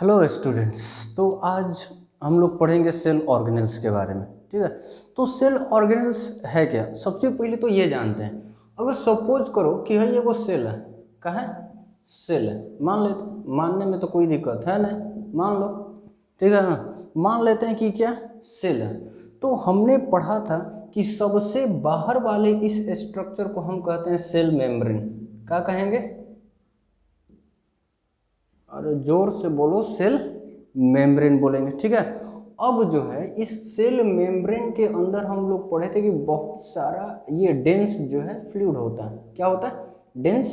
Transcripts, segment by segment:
Hello students. तो आज हम लोग पढ़ेंगे सेल ऑर्गेनेल्स के बारे में। ठीक है, तो सेल ऑर्गेनेल्स है क्या? सबसे पहले तो ये जानते हैं, अगर सपोज करो कि भाई ये वो सेल है, कहाँ है? सेल है, मान लेते, मानने में तो कोई दिक्कत है नहीं, मान लो। ठीक है ना, मान लेते हैं कि क्या सेल है। तो हमने पढ़ा था कि सबसे बाहर वाले इस स्ट्रक्चर को हम कहते हैं सेल मेम्ब्रेन। क्या कहेंगे? अरे जोर से बोलो, सेल मेम्ब्रेन बोलेंगे। ठीक है, अब जो है इस सेल मेम्ब्रेन के अंदर हम लोग पढ़े थे कि बहुत सारा ये डेंस जो है फ्लूइड होता है। क्या होता है? डेंस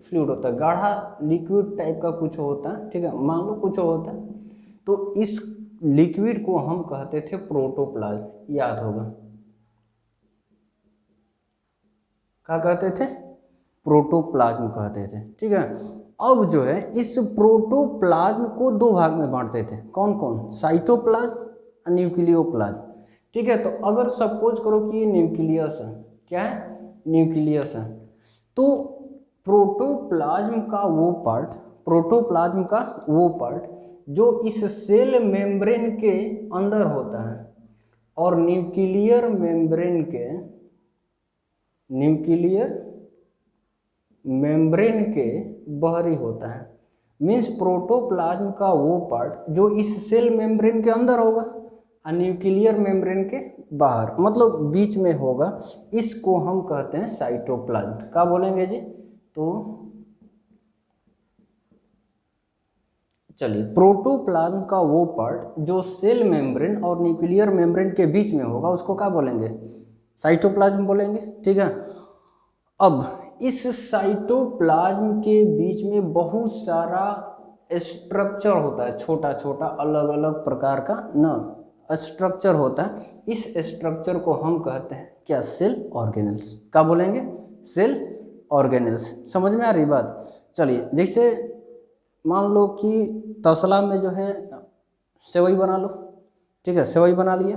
फ्लूइड होता है, गाढ़ा लिक्विड टाइप का कुछ होता है। ठीक है, मान लो कुछ होता है, तो इस लिक्विड को हम कहते थे प्रोटोप्लाज्म। याद होगा, क्या कहते थे? प्रोटोप्लाज्म कहते थे। ठीक है, अब जो है इस प्रोटोप्लाज्म को दो भाग में बांटते थे। कौन कौन? साइटोप्लाज्म और न्यूक्लियोप्लाज्म। ठीक है, तो अगर सपोज करो कि ये न्यूक्लियस है, क्या है? न्यूक्लियस है, तो प्रोटोप्लाज्म का वो पार्ट, प्रोटोप्लाज्म का वो पार्ट जो इस सेल मेम्ब्रेन के अंदर होता है और न्यूक्लियर मेम्ब्रेन के, न्यूक्लियर मेम्ब्रेन के बाहरी होता है। मीन्स प्रोटोप्लाज्म का वो पार्ट जो इस सेल मेम्ब्रेन के अंदर होगा और न्यूक्लियर मेम्ब्रेन के बाहर, मतलब बीच में होगा, इसको हम कहते हैं साइटोप्लाज्म। क्या बोलेंगे जी? तो चलिए, प्रोटोप्लाज्म का वो पार्ट जो सेल मेम्ब्रेन और न्यूक्लियर मेम्ब्रेन के बीच में होगा उसको क्या बोलेंगे? साइटोप्लाज्म बोलेंगे। ठीक है, अब इस साइटोप्लाज्म के बीच में बहुत सारा स्ट्रक्चर होता है, छोटा छोटा अलग अलग प्रकार का न स्ट्रक्चर होता है। इस स्ट्रक्चर को हम कहते हैं क्या? Cell organelles. क्या बोलेंगे? Cell organelles. समझ में आ रही बात? चलिए, जैसे मान लो कि तसला में जो है सेवई बना लो। ठीक है, सेवई बना लिया,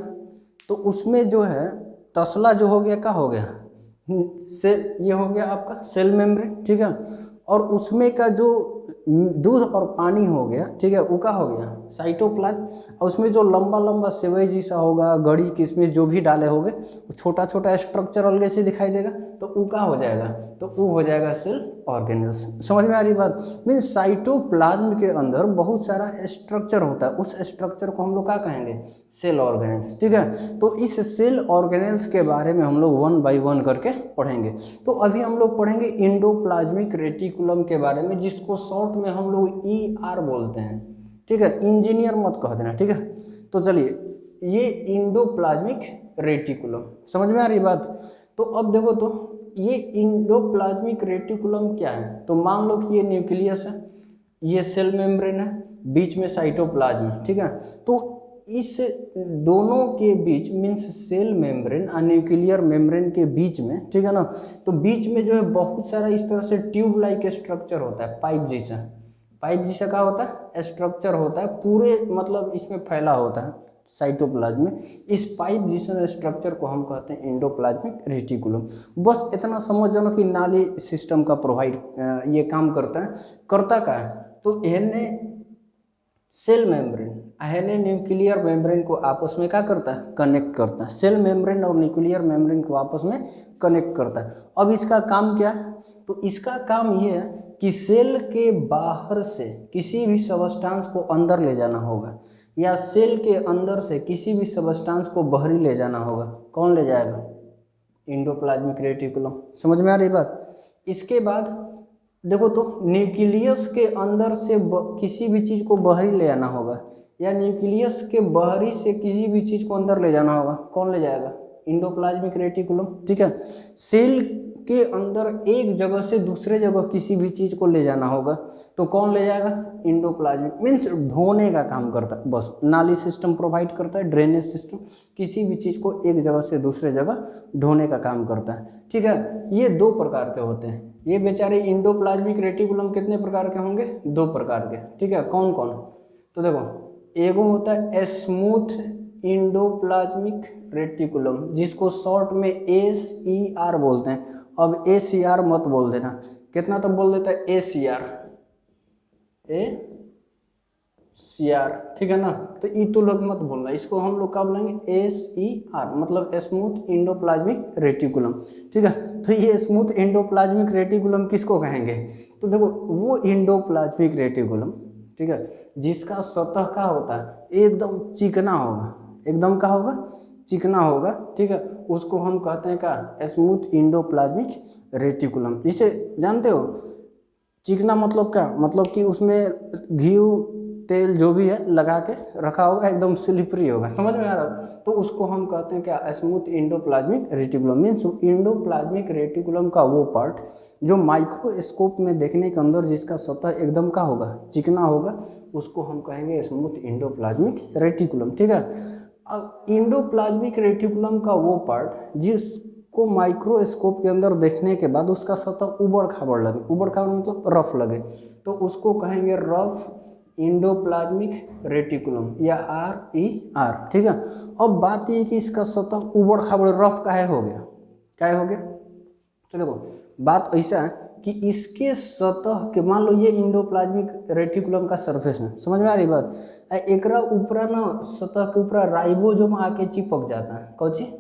तो उसमें जो है तसला जो हो गया, क्या हो गया? से ये हो गया आपका सेल मेम्ब्रेन। ठीक है, और उसमें का जो दूध और पानी हो गया, ठीक है, वो क्या हो गया? साइटोप्लाज्म। और उसमें जो लंबा लंबा सेवई जैसा होगा, गड़ी किशमिश जो भी डाले होंगे, वो छोटा छोटा स्ट्रक्चर अलग से दिखाई देगा, तो वो क्या हो जाएगा? तो वो हो जाएगा सेल ऑर्गेनेल्स। समझ में आ रही बात? मीन्स साइटोप्लाज्म के अंदर बहुत सारा स्ट्रक्चर होता है, उस स्ट्रक्चर को हम लोग क्या कहेंगे? Cell organelles. ठीक है, तो इस सेल ऑर्गेनेल्स के बारे में हम लोग वन बाय वन करके पढ़ेंगे। तो अभी हम लोग पढ़ेंगे इंडोप्लाज्मिक रेटिकुलम के बारे में, जिसको शॉर्ट में हम लोग ER बोलते हैं। ठीक है, इंजीनियर मत कह देना। ठीक है, तो चलिए, ये इंडोप्लाज्मिक रेटिकुलम। समझ में आ रही बात? तो अब देखो, तो ये इंडोप्लाज्मिक रेटिकुलम क्या है? तो मान लो कि ये न्यूक्लियस है, ये सेल मेम्ब्रेन है, बीच में साइटोप्लाज्म है। ठीक है, तो इस दोनों के बीच, मीन्स सेल मेम्ब्रेन और न्यूक्लियर मेम्ब्रेन के बीच में, ठीक है ना, तो बीच में जो है बहुत सारा इस तरह से ट्यूब लाइक स्ट्रक्चर होता है, पाइप जैसा। पाइप जैसा क्या होता है? स्ट्रक्चर होता है, पूरे मतलब इसमें फैला होता है साइटोप्लाज्म में। इस पाइप जैसा स्ट्रक्चर को हम कहते हैं इंडोप्लाज्मिक रेटिकुलम। बस इतना समझ जाना कि नाली सिस्टम का प्रोवाइड ये काम करता है। करता क्या है? तो इन्हें सेल मेम्ब्रेन अहने न्यूक्लियर मेम्ब्रेन को आपस में क्या करता है? कनेक्ट करता है। सेल मेम्ब्रेन और न्यूक्लियर मेम्ब्रेन को आपस में कनेक्ट करता है। अब इसका काम क्या है? तो इसका काम ये है कि सेल के बाहर से किसी भी सबस्टांस को अंदर ले जाना होगा, या सेल के अंदर से किसी भी सबस्टांस को बाहरी ले जाना होगा। कौन ले जाएगा? Endoplasmic reticulum. समझ में आ रही बात? इसके बाद देखो, तो न्यूक्लियस के अंदर से किसी भी चीज को बाहरी ले आना होगा, या न्यूक्लियस के बाहरी से किसी भी चीज को अंदर ले जाना होगा। कौन ले जाएगा? Endoplasmic reticulum. ठीक है, सेल के अंदर एक जगह से दूसरे जगह किसी भी चीज को ले जाना होगा, तो कौन ले जाएगा? इंडोप्लाज्मिक। मीन्स ढोने का काम करता है, बस नाली सिस्टम प्रोवाइड करता है, ड्रेनेज सिस्टम, किसी भी चीज को एक जगह से दूसरे जगह ढोने का काम करता है। ठीक है, ये दो प्रकार के होते हैं। ये बेचारे इंडोप्लाज्मिक रेटिकुलम कितने प्रकार के होंगे? दो प्रकार के। ठीक है, कौन कौन? तो देखो, एगो होता है स्मूथ इंडोप्लाज्मिक रेटिकुलम, जिसको शॉर्ट में SER बोलते हैं। अब ACR मत बोल देना, कितना तो बोल देता है ACR, CR, ठीक है ना। तो ई तो लोग मत बोलना, इसको हम लोग क्या बोलेंगे, SER, मतलब स्मूथ इंडोप्लाज्मिक रेटिकुलम, ठीक है। तो ये स्मूथ इंडोप्लाज्मिक रेटिकुलम किसको कहेंगे, तो देखो वो इंडोप्लाज्मिक रेटिकुलम, ठीक है, जिसका सतह का होता है एकदम चिकना होगा, एकदम का होगा, चिकना होगा, ठीक है, उसको हम कहते हैं क्या, स्मूथ इंडोप्लाज्मिक रेटिकुलम। इसे जानते हो, चिकना मतलब क्या, मतलब कि उसमें घी तेल जो भी है लगा के रखा होगा, एकदम स्लिपरी होगा, समझ में आ रहा है, तो उसको हम कहते हैं क्या, smooth endoplasmic reticulum. Means endoplasmic reticulum का वो पार्ट जो माइक्रोस्कोप में देखने के अंदर जिसका सतह एकदम का होगा, चिकना होगा, उसको हम कहेंगे स्मूथ इंडोप्लाज्मिक रेटिकुलम, ठीक है। अब इंडोप्लाज्मिक रेटिकुलम का वो पार्ट जिसको माइक्रोस्कोप के अंदर देखने के बाद उसका सतह उबड़ खाबड़ लगे, उबड़ खाबड़ मतलब रफ लगे, तो उसको कहेंगे रफ इंडोप्लाज्मिक रेटिकुलम या RER, ठीक है। अब बात ये कि इसका सतह उबड़ खाबड़ रफ काहे हो गया, काहे हो गया, तो देखो बात ऐसा है कि इसके सतह के, मान लो ये इंडोप्लाज्मिक रेटिकुलम का सरफेस है, समझ में आ रही बात, एकरा ऊपरा ना, सतह के ऊपरा राइबोसोम आके चिपक जाता है, कौन सी,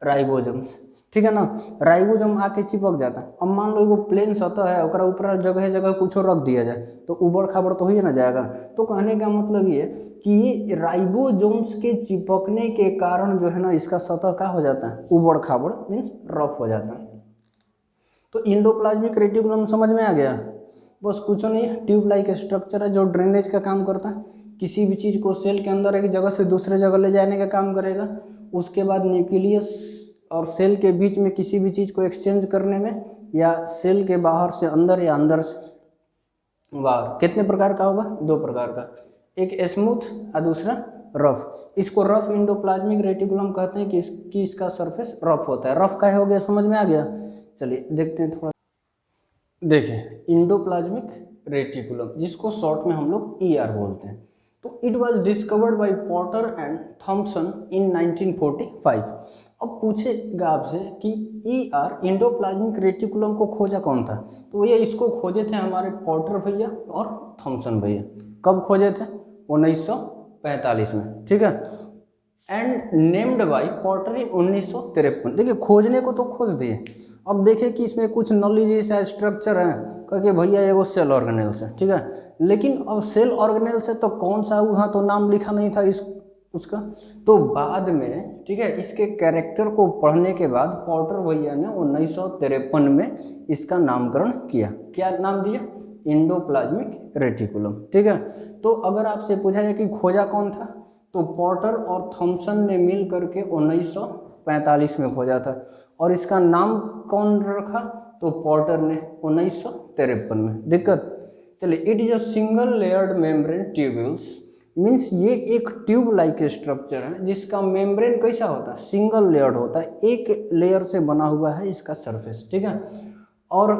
राइबोसोम्स, ठीक है ना, राइबोसोम आके चिपक जाता है। अब मान लो एगो प्लेन सतह है, ओकरा ऊपर जगह जगह कुछ रख दिया जाए तो उबड़ खाबड़ तो ही ना जाएगा। तो कहने का मतलब ये कि ये राइबोसोम्स के चिपकने के कारण जो है ना, इसका सतह क्या हो जाता है, उबड़ खाबड़ मीन्स रफ हो जाता है। तो इंडोप्लाज्मिक रेटिकुलम समझ में आ गया, बस कुछ नहीं है, ट्यूब लाइक स्ट्रक्चर है जो ड्रेनेज का काम करता है, किसी भी चीज़ को सेल के अंदर एक जगह से दूसरे जगह ले जाने का काम करेगा, उसके बाद न्यूक्लियस और सेल के बीच में किसी भी चीज़ को एक्सचेंज करने में, या सेल के बाहर से अंदर या अंदर से बाहर, कितने प्रकार का होगा, दो प्रकार का, एक स्मूथ और दूसरा रफ। इसको रफ इंडोप्लाज्मिक रेटिकुलम कहते हैं कि इसका सरफेस रफ होता है। रफ का हो गया, समझ में आ गया। चलिए देखते हैं थोड़ा, देखिए इंडोप्लाज्मिक रेटिकुलम जिसको शॉर्ट में हम लोग ER बोलते हैं, तो it was discovered by Porter and Thomson in 1945। अब पूछेगा आपसे कि ER इंडोप्लाज्मिक रेटिकुलम को खोजा कौन था, तो भैया इसको खोजे थे हमारे पॉटर भैया और थॉम्सन भैया। कब खोजे थे, 1945 में, ठीक है, एंड नेम्ड बाय पॉटर इन 1953। देखिए खोजने को तो खोज दिए, अब देखिए कि इसमें कुछ नॉलेज है, स्ट्रक्चर है, क्योंकि भैया ये वो सेल ऑर्गेनेल्स है, ठीक है, लेकिन अब सेल ऑर्गेनेल्स है तो कौन सा, वहाँ तो नाम लिखा नहीं था उसका। तो बाद में, ठीक है, इसके कैरेक्टर को पढ़ने के बाद पॉटर भैया ने 1953 में इसका नामकरण किया। क्या नाम दिया, इंडोप्लाज्मिक रेटिकुलम, ठीक है। तो अगर आपसे पूछा जाए कि खोजा कौन था, तो पॉटर और थॉम्सन ने मिल करके 1945 में खोजा था, और इसका नाम कौन रखा, तो पॉटर ने 1953 में। दिक्कत, चलिए, it is a single layered membrane tubules, means ये एक ट्यूब लाइक स्ट्रक्चर है जिसका मेम्ब्रेन कैसा होता है, सिंगल लेयर्ड होता है, एक लेयर से बना हुआ है इसका सरफेस, ठीक है। और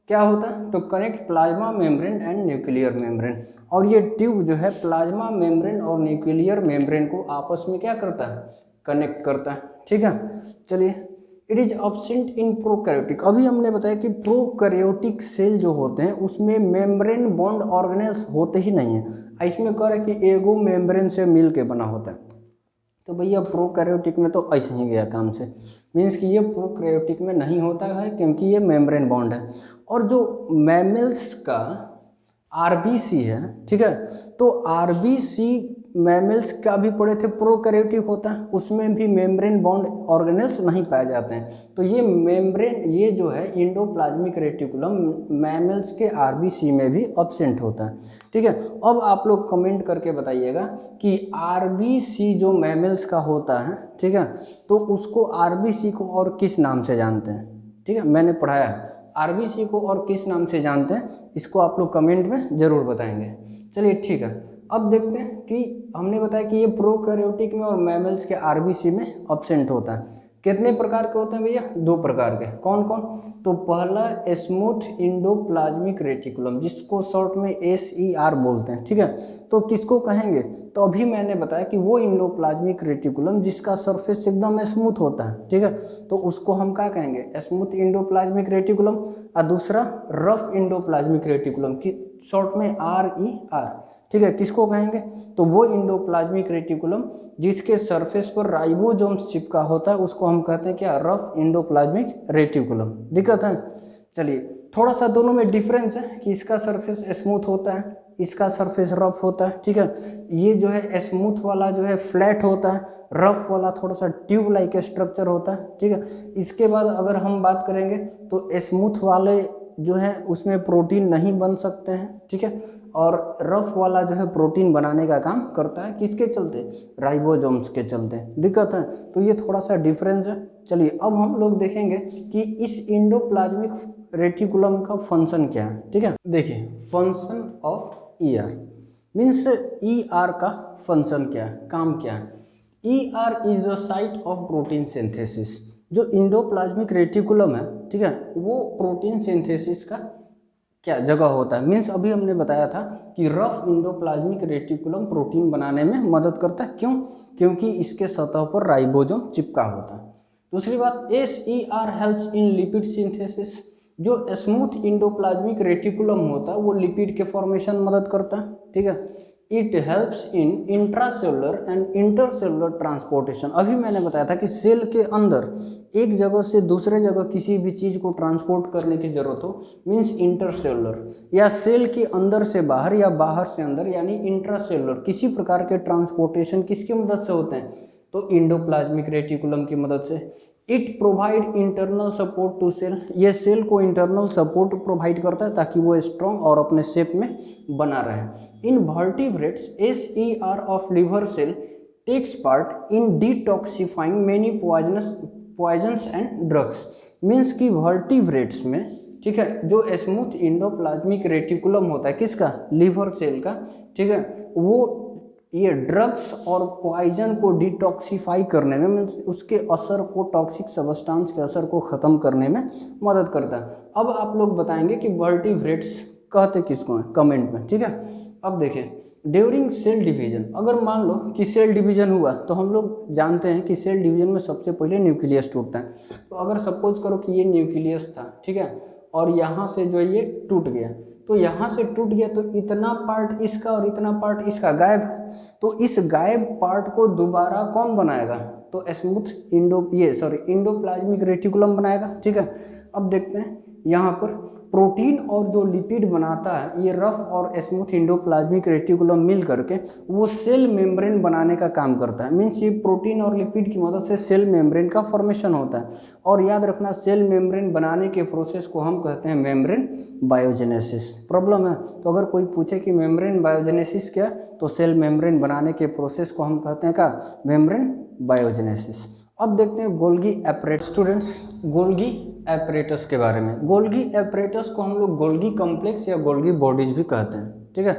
क्या होता है, तो connect plasma membrane and nuclear membrane, और ये ट्यूब जो है प्लाज्मा मेम्ब्रेन और न्यूक्लियर मेम्ब्रेन को आपस में क्या करता है, कनेक्ट करता है, ठीक है। चलिए, it is absent in prokaryotic, अभी हमने बताया कि प्रोकैरियोटिक सेल जो होते हैं उसमें मेम्ब्रेन बॉन्ड ऑर्गेनेल्स होते ही नहीं है, इसमें कह रहे कि एगो मेम्ब्रेन से मिल के बना होता है। तो भैया प्रोकैरियोटिक में तो ऐसे ही गया काम से, मीन्स कि ये प्रोकैरियोटिक में नहीं होता है क्योंकि ये मेम्ब्रेन बॉन्ड है। और जो मैमल्स का RBC है, ठीक है, तो RBC मैमल्स का भी पढ़े थे, प्रोकैरियोटिक होता है, उसमें भी मेम्ब्रेन बॉन्ड ऑर्गेनेल्स नहीं पाए जाते हैं। तो ये मेम्ब्रेन, ये जो है इंडोप्लाज्मिक रेटिकुलम मैमल्स के RBC में भी एब्सेंट होता है, ठीक है। अब आप लोग कमेंट करके बताइएगा कि RBC जो मैमल्स का होता है, ठीक है, तो उसको RBC को और किस नाम से जानते हैं, ठीक है, मैंने पढ़ाया है, RBC को और किस नाम से जानते हैं, इसको आप लोग कमेंट में ज़रूर बताएंगे। चलिए ठीक है, अब देखते हैं कि हमने बताया कि ये प्रोकैरियोटिक में और मैमल्स के RBC में एब्सेंट होता है। कितने प्रकार के होते हैं भैया, दो प्रकार के, कौन कौन, तो पहला स्मूथ इंडोप्लाज्मिक रेटिकुलम जिसको शॉर्ट में SER बोलते हैं, ठीक है। तो किसको कहेंगे, तो अभी मैंने बताया कि वो इंडोप्लाज्मिक रेटिकुलम जिसका सरफेस एकदम स्मूथ होता है, ठीक है, तो उसको हम क्या कहेंगे, स्मूथ इंडोप्लाज्मिक रेटिकुलम। और दूसरा रफ इंडोप्लाज्मिक रेटिकुलम, कि शॉर्ट में RER, ठीक है, किसको कहेंगे? तो वो इंडोप्लाज्मिक रेटिकुलम जिसके सरफेस पर राइबोसोम्स चिपका होता है उसको हम कहते हैं क्या? Rough endoplasmic reticulum. दिक्कत है? चलिए, थोड़ा सा दोनों में डिफरेंस है कि इसका सरफेस स्मूथ होता है, इसका सरफेस रफ होता है, ठीक है। ये जो है स्मूथ वाला जो है फ्लैट होता है, रफ वाला थोड़ा सा ट्यूब लाइक स्ट्रक्चर होता है, ठीक है। इसके बाद अगर हम बात करेंगे तो स्मूथ वाले जो है उसमें प्रोटीन नहीं बन सकते हैं, ठीक है, और रफ वाला जो है प्रोटीन बनाने का काम करता है, किसके चलते? राइबोसोम्स के चलते। दिक्कत है? तो ये थोड़ा सा डिफरेंस है। चलिए, अब हम लोग देखेंगे कि इस इंडोप्लाज्मिक रेटिकुलम का फंक्शन क्या है, ठीक है। देखिए, function of ER means ER का फंक्शन क्या है, काम क्या है? ER is the site of protein synthesis. जो इंडोप्लाज्मिक रेटिकुलम है, ठीक है, वो प्रोटीन सिंथेसिस का क्या जगह होता है? मीन्स अभी हमने बताया था कि रफ इंडोप्लाज्मिक रेटिकुलम प्रोटीन बनाने में मदद करता है। क्यों? क्योंकि इसके सतह पर राइबोसोम चिपका होता है। दूसरी बात, SER helps in lipid synthesis. जो स्मूथ इंडोप्लाज्मिक रेटिकुलम होता है वो लिपिड के फॉर्मेशन मदद करता है, ठीक है। It helps in intracellular and intercellular transportation. अभी मैंने बताया था कि सेल के अंदर एक जगह से दूसरे जगह किसी भी चीज़ को ट्रांसपोर्ट करने की जरूरत हो, मीन्स इंटरसेलुलर, या सेल के अंदर से बाहर या बाहर से अंदर यानी इंट्रासेलुलर, किसी प्रकार के ट्रांसपोर्टेशन किसकी मदद से होते हैं? तो इंडोप्लाज्मिक रेटिकुलम की मदद से। It provide internal support to cell. ये सेल को इंटरनल सपोर्ट प्रोवाइड करता है ताकि वो स्ट्रॉन्ग और अपने शेप में बना रहे। In vertebrates SER of liver cell takes part in detoxifying many poisons and drugs. Means की वर्टिब्रेट्स में, ठीक है, जो स्मूथ इंडोप्लाज्मिक रेटिकुलम होता है किसका? लिवर सेल का, ठीक है, वो ये ड्रग्स और पॉइजन को डिटॉक्सिफाई करने में, मीन्स उसके असर को, टॉक्सिक सब्सटेंस के असर को ख़त्म करने में मदद करता है। अब आप लोग बताएंगे कि वर्टिब्रेट्स कहते किसको हैं, कमेंट में, ठीक है। अब देखिए, ड्यूरिंग सेल डिवीजन, अगर मान लो कि सेल डिवीजन हुआ तो हम लोग जानते हैं कि सेल डिवीजन में सबसे पहले न्यूक्लियस टूटता है। तो अगर सपोज करो कि ये न्यूक्लियस था, ठीक है, और यहाँ से जो ये टूट गया, तो यहाँ से टूट गया तो इतना पार्ट इसका और इतना पार्ट इसका गायब है। तो इस गायब पार्ट को दोबारा कौन बनाएगा? तो स्मूथ इंडोप्लाज्मिक रेटिकुलम बनाएगा, ठीक है। अब देखते हैं यहाँ पर प्रोटीन और जो लिपिड बनाता है, ये रफ और स्मूथ इंडोप्लाज्मिक रेटिकुलम मिल करके वो सेल मेम्ब्रेन बनाने का काम करता है। मीन्स ये प्रोटीन और लिपिड की मदद से सेल मेम्ब्रेन का फॉर्मेशन होता है। और याद रखना, सेल मेम्ब्रेन बनाने के प्रोसेस को हम कहते हैं मेम्ब्रेन बायोजेनेसिस। प्रॉब्लम है तो अगर कोई पूछे कि मेम्ब्रेन बायोजेनेसिस क्या, तो सेल मेम्ब्रेन बनाने के प्रोसेस को हम कहते हैं क्या? Membrane biogenesis. अब देखते हैं Golgi apparatus. Students, Golgi apparatus के बारे में। गोल्गी एपरेटस को हम लोग गोल्गी कॉम्प्लेक्स या गोल्गी बॉडीज भी कहते हैं, ठीक है।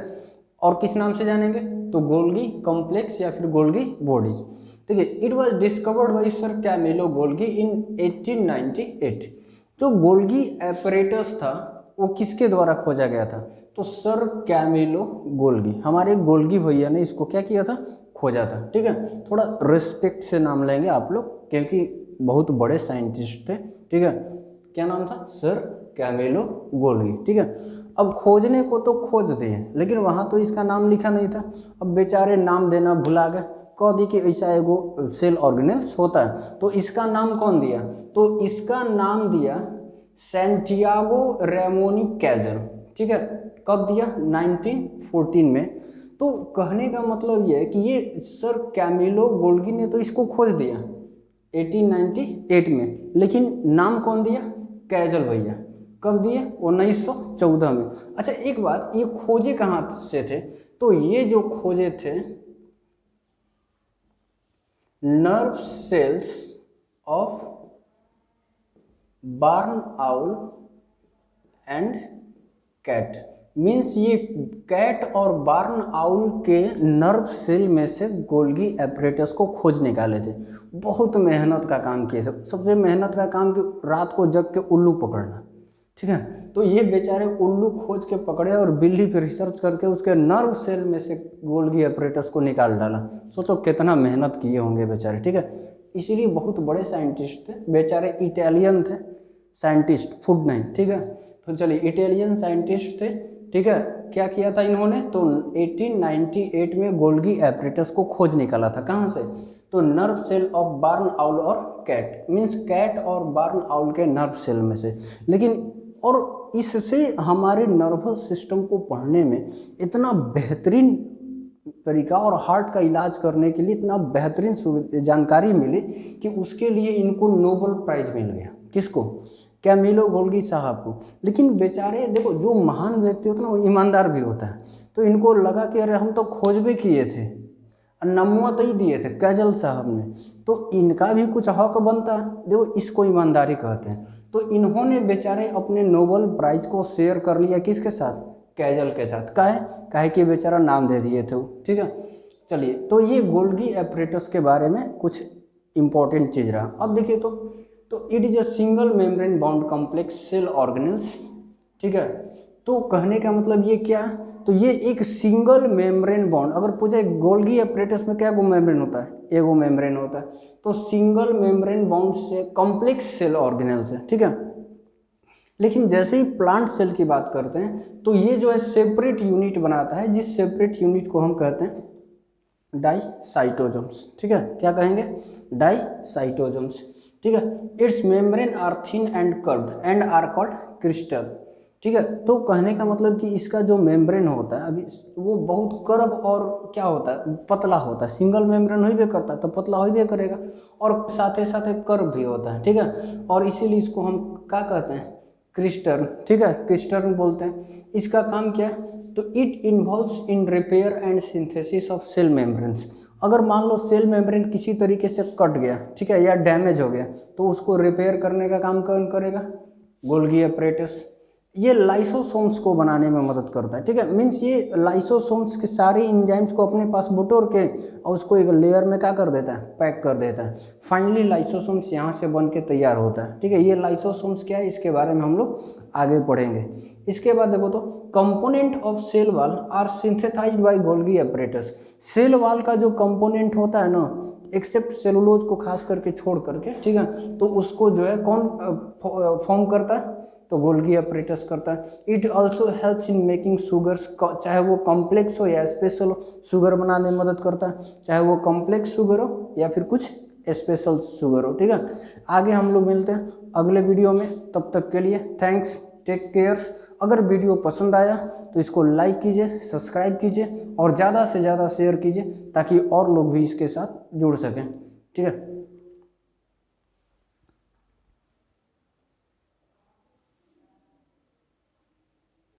और किस नाम से जानेंगे? तो गोल्गी कॉम्प्लेक्स या फिर गोल्गी बॉडीज। ठीक है, it was discovered by sir Camillo Golgi in 1898। जो गोल्गी एपरेटस था वो किसके द्वारा खोजा गया था? तो सर कैमिलो गोल्गी, हमारे गोल्गी भैया ने इसको क्या किया था? खोजा था, ठीक है। थोड़ा रिस्पेक्ट से नाम लेंगे आप लोग क्योंकि बहुत बड़े साइंटिस्ट थे, ठीक है। क्या नाम था? सर कैमिलो गोल्गी, ठीक है। अब खोजने को तो खोज दिए लेकिन वहाँ तो इसका नाम लिखा नहीं था। अब बेचारे नाम देना भुला गए, कह दी कि ऐसा एगो सेल ऑर्गेनेल्स होता है। तो इसका नाम कौन दिया? तो इसका नाम दिया सैंटियागो रेमोनी कैजल, ठीक है। कब दिया? 1914 में। तो कहने का मतलब ये है कि ये सर कैमिलो गोल्गी ने तो इसको खोज दिया 1898 में, लेकिन नाम कौन दिया? कैजल भैया। कब दिए? 1914 में। अच्छा एक बात, ये खोजे कहाँ से थे? तो ये जो खोजे थे nerve cells of barn owl and cat. Means ये कैट और बार्न आउल के नर्व सेल में से गोल्गी एपरेटस को खोज निकाले थे। बहुत मेहनत का काम किए थे। सबसे मेहनत का काम कि रात को जग के उल्लू पकड़ना, ठीक है। तो ये बेचारे उल्लू खोज के पकड़े और बिल्ली पे रिसर्च करके उसके नर्व सेल में से गोल्गी एपरेटस को निकाल डाला। सोचो कितना मेहनत किए होंगे बेचारे, ठीक है। इसीलिए बहुत बड़े साइंटिस्ट थे बेचारे, इटालियन थे साइंटिस्ट, फूड नहीं, ठीक है। तो चलिए, इटालियन साइंटिस्ट थे, ठीक है। क्या किया था इन्होंने, तो 1898 में गोल्गी एपरेटस को खोज निकाला था। कहाँ से, तो nerve cell of barn owl और कैट, मीन्स कैट और बार्न आउल के नर्व सेल में से। लेकिन और इससे हमारे नर्वस सिस्टम को पढ़ने में इतना बेहतरीन तरीका और हार्ट का इलाज करने के लिए इतना बेहतरीन जानकारी मिली कि उसके लिए इनको नोबेल प्राइज मिल गया। किसको, कैमिलो गोल्गी साहब को। लेकिन बेचारे देखो, जो महान व्यक्ति होता है ना वो ईमानदार भी होता है। तो इनको लगा कि अरे हम तो खोज भी किए थे, नमूत ही दिए थे कैजल साहब ने, तो इनका भी कुछ हक बनता है। देखो इसको ईमानदारी कहते हैं। तो इन्होंने बेचारे अपने नोबेल प्राइज को शेयर कर लिया किसके साथ, कैजल के साथ। काहे कि बेचारा नाम दे दिए थे वो, ठीक है। चलिए, तो ये गोल्गी एपरेटस के बारे में कुछ इंपॉर्टेंट चीज रहा। अब देखिए तो it is a single membrane bound complex cell organelles, ठीक है। तो कहने का मतलब ये क्या, तो ये एक सिंगल मेम्ब्रेन बॉन्ड, अगर पूछे गोल्गी एपरेटस में क्या गो मेम्ब्रेन होता है, एगो मेम्ब्रेन होता है, तो सिंगल मेम्ब्रेन बाउंड से कॉम्प्लेक्स सेल ऑर्गेनेल्स है, ठीक है। लेकिन जैसे ही प्लांट सेल की बात करते हैं तो ये जो है सेपरेट यूनिट बनाता है, जिस सेपरेट यूनिट को हम कहते हैं डाइसाइटोजोम्स, ठीक है। क्या कहेंगे, डाइसाइटोजोम्स, ठीक है। Its membrane are thin and curved and are called crystal, ठीक है। तो कहने का मतलब कि इसका जो मेम्ब्रेन होता है अभी वो बहुत कर्व और क्या होता है, पतला होता है। सिंगल मेम्ब्रेन हो भी करता है तो पतला हो भी करेगा, और साथ ही साथ कर्व भी होता है, ठीक है। और इसीलिए इसको हम क्या कहते हैं, क्रिस्टल, ठीक है, क्रिस्टल बोलते हैं। इसका काम क्या है, तो it involves in repair and synthesis of cell membranes. अगर मान लो सेल मेम्ब्रेन किसी तरीके से कट गया, ठीक है, या डैमेज हो गया, तो उसको रिपेयर करने का काम कौन करेगा, गोल्गी एपरेटस। ये लाइसोसोम्स को बनाने में मदद करता है, ठीक है। मीन्स ये लाइसोसोम्स के सारे इंजाइम्स को अपने पास बटोर के और उसको एक लेयर में क्या कर देता है, पैक कर देता है। फाइनली लाइसोसोम्स यहाँ से बन के तैयार होता है, ठीक है। ये लाइसोसोम्स क्या है, इसके बारे में हम लोग आगे पढ़ेंगे। इसके बाद देखो तो component of cell wall are synthesised by Golgi apparatus. Cell wall का जो कंपोनेंट होता है ना, एक्सेप्ट सेलुलोज को खास करके छोड़ करके, ठीक है, तो उसको जो है कौन फॉर्म करता है, तो गोल्गी एपरेटस करता है। It also helps in making sugars, चाहे वो कॉम्प्लेक्स हो या स्पेशल हो, शुगर बनाने में मदद करता है, चाहे वो कॉम्प्लेक्स शुगर हो या फिर कुछ स्पेशल शुगर हो, ठीक है। आगे हम लोग मिलते हैं अगले वीडियो में, तब तक के लिए थैंक्स, टेक केयर। अगर वीडियो पसंद आया तो इसको लाइक कीजिए, सब्सक्राइब कीजिए और ज़्यादा से ज़्यादा शेयर कीजिए ताकि और लोग भी इसके साथ जुड़ सकें, ठीक है।